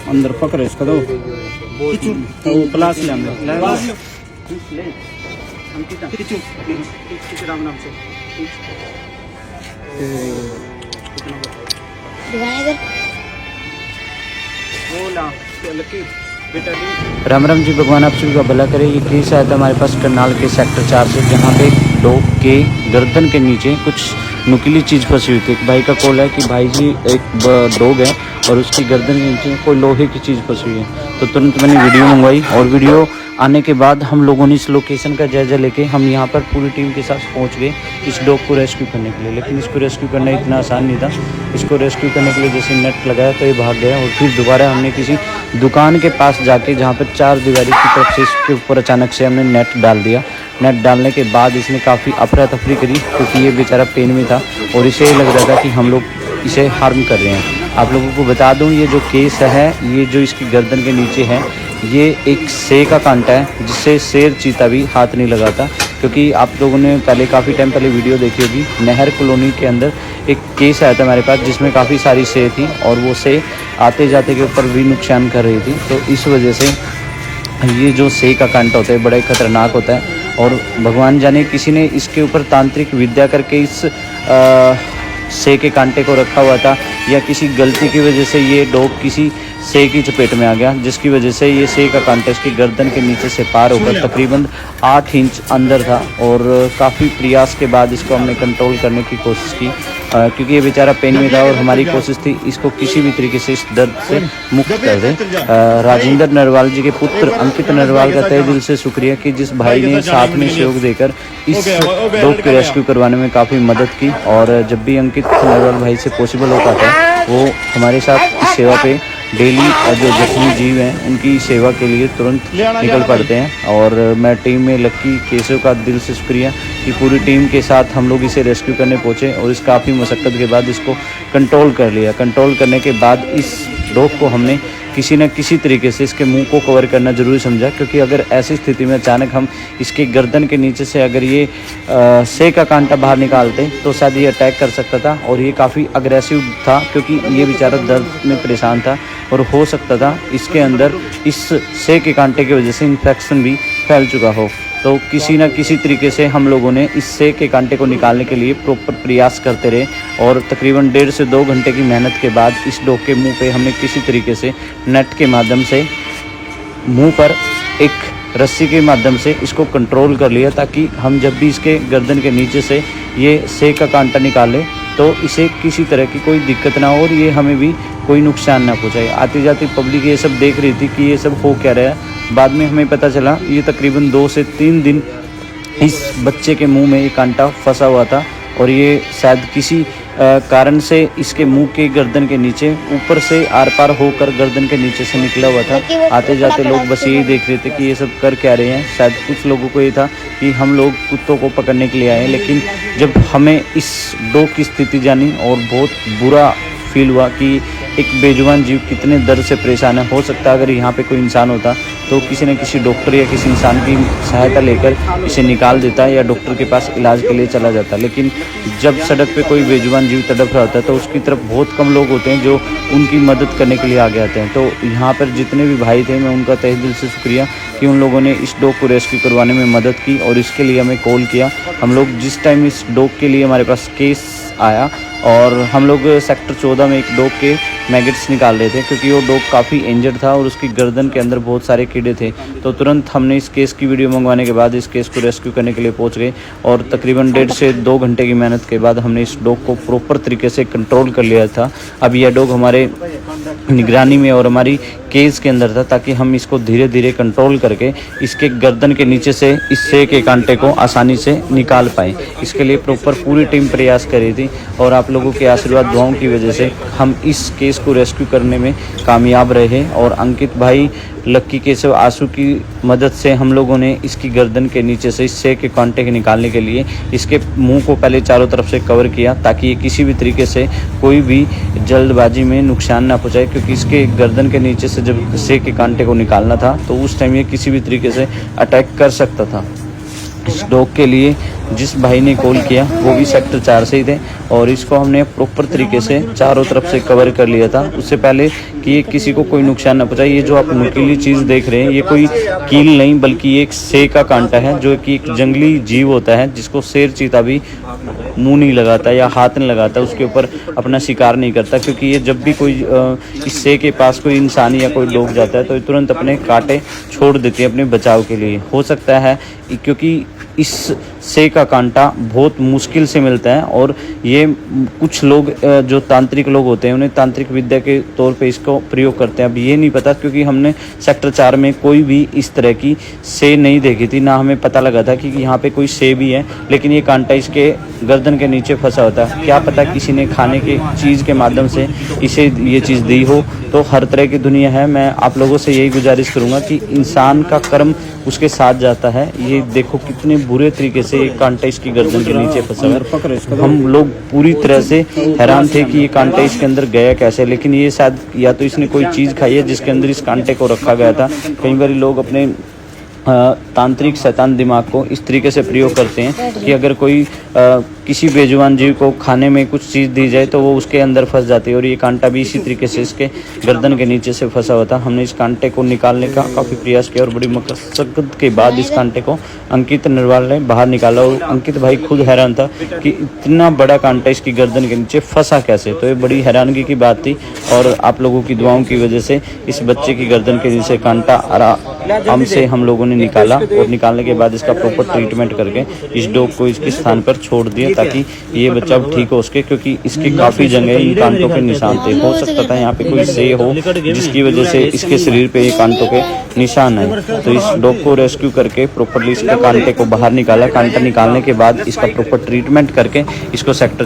अंदर पकड़ इसका तो प्लास ले राम राम जी, भगवान आप सभी का भला करे। ये केस आया था हमारे पास करनाल के सेक्टर 4 से, जहाँ पे डॉग के गर्दन के नीचे कुछ नुकीली चीज़ फंसी हुई थी। एक भाई का कॉल है कि भाई जी एक डॉग है और उसकी गर्दन के नीचे कोई लोहे की चीज़ फंसी हुई है। तो तुरंत मैंने वीडियो मंगवाई और वीडियो आने के बाद हम लोगों ने इस लोकेशन का जायज़ा लेके हम यहाँ पर पूरी टीम के साथ पहुँच गए इस डॉग को रेस्क्यू करने के लिए। लेकिन इसको रेस्क्यू करना इतना आसान नहीं था। इसको रेस्क्यू करने के लिए जैसे नेट लगाया तो ये भाग गया और फिर दोबारा हमने किसी दुकान के पास जाके, जहाँ पर 4 दीवारी की तरफ से इसके ऊपर अचानक से हमने नेट डाल दिया। नेट डालने के बाद इसने काफ़ी अफरा तफरी करी, क्योंकि ये बेचारा पेन में था और इसे लग रहा था कि हम लोग इसे हार्म कर रहे हैं। आप लोगों को बता दूं, ये जो केस है, ये जो इसकी गर्दन के नीचे है, ये एक शे का कांटा है जिससे शेर चीता भी हाथ नहीं लगाता। क्योंकि आप लोगों ने पहले काफ़ी टाइम पहले वीडियो देखी होगी, नहर कॉलोनी के अंदर एक केस आया था हमारे पास जिसमें काफ़ी सारी शे थी और वो शे आते जाते के ऊपर भी नुकसान कर रही थी। तो इस वजह से ये जो शे का कांटा होता है बड़ा ही खतरनाक होता है और भगवान जाने किसी ने इसके ऊपर तांत्रिक विद्या करके इस शे के कांटे को रखा हुआ था, या किसी गलती की वजह से ये डॉग किसी शे की चपेट में आ गया, जिसकी वजह से ये शे का कांटा इसकी गर्दन के नीचे से पार होकर तकरीबन 8 इंच अंदर था। और काफ़ी प्रयास के बाद इसको हमने कंट्रोल करने की कोशिश की, क्योंकि ये बेचारा पेन में था और हमारी कोशिश थी इसको किसी भी तरीके से इस दर्द से मुक्त कर दें। राजेंद्र नरवाल जी के पुत्र अंकित नरवाल का तहे दिल से शुक्रिया कि जिस भाई ने साथ में सहयोग देकर इस डॉग के रेस्क्यू करवाने में काफ़ी मदद की। और जब भी अंकित नरवाल भाई से पॉसिबल हो पाता है, वो हमारे साथ इस सेवा पे डेली जो जख्मी जीव हैं उनकी सेवा के लिए तुरंत निकल पड़ते हैं। और मैं टीम में लक्की केसव का दिल से शुक्रिया कि पूरी टीम के साथ हम लोग इसे रेस्क्यू करने पहुँचे और इस काफ़ी मशक्क़त के बाद इसको कंट्रोल कर लिया। कंट्रोल करने के बाद इस डॉग को हमने किसी न किसी तरीके से इसके मुंह को कवर करना ज़रूरी समझा, क्योंकि अगर ऐसी स्थिति में अचानक हम इसके गर्दन के नीचे से अगर ये शे का कांटा बाहर निकालते तो शायद ये अटैक कर सकता था। और ये काफ़ी अग्रेसिव था क्योंकि ये बेचारा दर्द में परेशान था और हो सकता था इसके अंदर इस शे के कांटे की वजह से इन्फेक्शन भी फैल चुका हो। तो किसी न किसी तरीके से हम लोगों ने इस शे के कांटे को निकालने के लिए प्रॉपर प्रयास करते रहे और तकरीबन 1.5 से 2 घंटे की मेहनत के बाद इस डॉग के मुंह पे हमने किसी तरीके से नेट के माध्यम से मुंह पर एक रस्सी के माध्यम से इसको कंट्रोल कर लिया, ताकि हम जब भी इसके गर्दन के नीचे से ये शे का कांटा निकालें तो इसे किसी तरह की कोई दिक्कत ना हो और ये हमें भी कोई नुकसान ना पहुँचाए। आती जाती पब्लिक ये सब देख रही थी कि ये सब हो क्या रहा है। बाद में हमें पता चला ये तकरीबन 2 से 3 दिन इस बच्चे के मुंह में ये कांटा फंसा हुआ था और ये शायद किसी कारण से इसके मुंह के गर्दन के नीचे ऊपर से आर पार होकर गर्दन के नीचे से निकला हुआ था। आते जाते लोग बस यही देख रहे थे कि ये सब कर क्या रहे हैं। शायद कुछ लोगों को ये था कि हम लोग कुत्तों को पकड़ने के लिए आए हैं, लेकिन जब हमें इस डॉग की स्थिति जानी और बहुत बुरा फील हुआ कि एक बेजुबान जीव कितने दर्द से परेशान है। हो सकता है अगर यहाँ पे कोई इंसान होता तो किसी न किसी डॉक्टर या किसी इंसान की सहायता लेकर इसे निकाल देता या डॉक्टर के पास इलाज के लिए चला जाता। लेकिन जब सड़क पे कोई बेजुबान जीव तड़प रहा होता है तो उसकी तरफ बहुत कम लोग होते हैं जो उनकी मदद करने के लिए आगे आते हैं। तो यहाँ पर जितने भी भाई थे, मैं उनका तहे दिल से शुक्रिया कि उन लोगों ने इस डॉग को रेस्क्यू करवाने में मदद की और इसके लिए हमें कॉल किया। हम लोग जिस टाइम इस डॉग के लिए हमारे पास केस आया और हम लोग सेक्टर 14 में एक डॉग के मैगेट्स निकाल रहे थे, क्योंकि वो डॉग काफ़ी इंजर्ड था और उसकी गर्दन के अंदर बहुत सारे कीड़े थे। तो तुरंत हमने इस केस की वीडियो मंगवाने के बाद इस केस को रेस्क्यू करने के लिए पहुंच गए और तकरीबन 1.5 से 2 घंटे की मेहनत के बाद हमने इस डॉग को प्रॉपर तरीके से कंट्रोल कर लिया था। अब यह डॉग हमारे निगरानी में और हमारी केज के अंदर था, ताकि हम इसको धीरे धीरे कंट्रोल करके इसके गर्दन के नीचे से इस शे के कांटे को आसानी से निकाल पाएँ। इसके लिए प्रॉपर पूरी टीम प्रयास कर रही थी और आप लोगों के आशीर्वाद दुआओं की वजह से हम इस केस को रेस्क्यू करने में कामयाब रहे। और अंकित भाई, लक्की केसव, आंसू की मदद से हम लोगों ने इसकी गर्दन के नीचे से इस शे के कांटे के निकालने के लिए इसके मुंह को पहले चारों तरफ से कवर किया, ताकि ये किसी भी तरीके से कोई भी जल्दबाजी में नुकसान ना पहुंचाए। क्योंकि इसके गर्दन के नीचे से जब शे के कांटे को निकालना था तो उस टाइम ये किसी भी तरीके से अटैक कर सकता था। इस डॉग के लिए जिस भाई ने कॉल किया वो भी सेक्टर 4 से ही थे और इसको हमने प्रॉपर तरीके से चारों तरफ से कवर कर लिया था उससे पहले कि ये किसी को कोई नुकसान न पहुंचाए। ये जो आप नुकीली चीज़ देख रहे हैं ये कोई कील नहीं बल्कि ये एक शे का कांटा है जो कि एक जंगली जीव होता है जिसको शेर चीता भी मुंह नहीं लगाता या हाथ नहीं लगाता, उसके ऊपर अपना शिकार नहीं करता, क्योंकि ये जब भी कोई इस शे के पास कोई इंसान या कोई लोग जाता है तो ये तुरंत अपने कांटे छोड़ देते हैं अपने बचाव के लिए। हो सकता है क्योंकि इस शे का कांटा बहुत मुश्किल से मिलता है और ये कुछ लोग जो तांत्रिक लोग होते हैं उन्हें तांत्रिक विद्या के तौर पे इसको प्रयोग करते हैं। अब ये नहीं पता क्योंकि हमने सेक्टर 4 में कोई भी इस तरह की शे नहीं देखी थी, ना हमें पता लगा था कि यहाँ पे कोई शे भी है, लेकिन ये कांटा इसके गर्दन के नीचे फंसा होता है। क्या पता किसी ने खाने के चीज़ के माध्यम से इसे ये चीज़ दी हो। तो हर तरह की दुनिया है, मैं आप लोगों से यही गुजारिश करूँगा कि इंसान का कर्म उसके साथ जाता है। ये देखो कितने बुरे तरीके से ये कांटा इसकी गर्दन के नीचे फंसा है। हम लोग पूरी तरह से हैरान थे कि ये कांटा इसके अंदर गया कैसे, लेकिन ये शायद या तो इसने कोई चीज़ खाई है जिसके अंदर इस कांटे को रखा गया था। कई बार लोग अपने तांत्रिक शैतान दिमाग को इस तरीके से प्रयोग करते हैं कि अगर कोई किसी बेजुबान जीव को खाने में कुछ चीज़ दी जाए तो वो उसके अंदर फंस जाती है और ये कांटा भी इसी तरीके से इसके गर्दन के नीचे से फंसा हुआ था। हमने इस कांटे को निकालने का काफ़ी प्रयास किया और बड़ी मशक्कत के बाद इस कांटे को अंकित नरवाल ने बाहर निकाला और अंकित भाई खुद हैरान था कि इतना बड़ा कांटा इसकी गर्दन के नीचे फंसा कैसे। तो ये बड़ी हैरानगी की बात थी और आप लोगों की दुआओं की वजह से इस बच्चे की गर्दन के नीचे कांटा आराम से हम लोगों ने निकाला और निकालने के बाद इसका प्रॉपर ट्रीटमेंट करके इस डॉग को इसके स्थान पर छोड़ दिया ताकि ये बच्चा ठीक हो सके, क्योंकि इसके काफ़ी जगह इन कांटों के निशान थे। हो सकता था यहाँ पे कोई शे हो जिसकी वजह से इसके शरीर पे ये कांटों के निशान है। तो इस डॉग को रेस्क्यू करके प्रॉपरली इसके कांटे को बाहर निकाला। कांटा निकालने के बाद इसका प्रॉपर ट्रीटमेंट करके इसको सेक्टर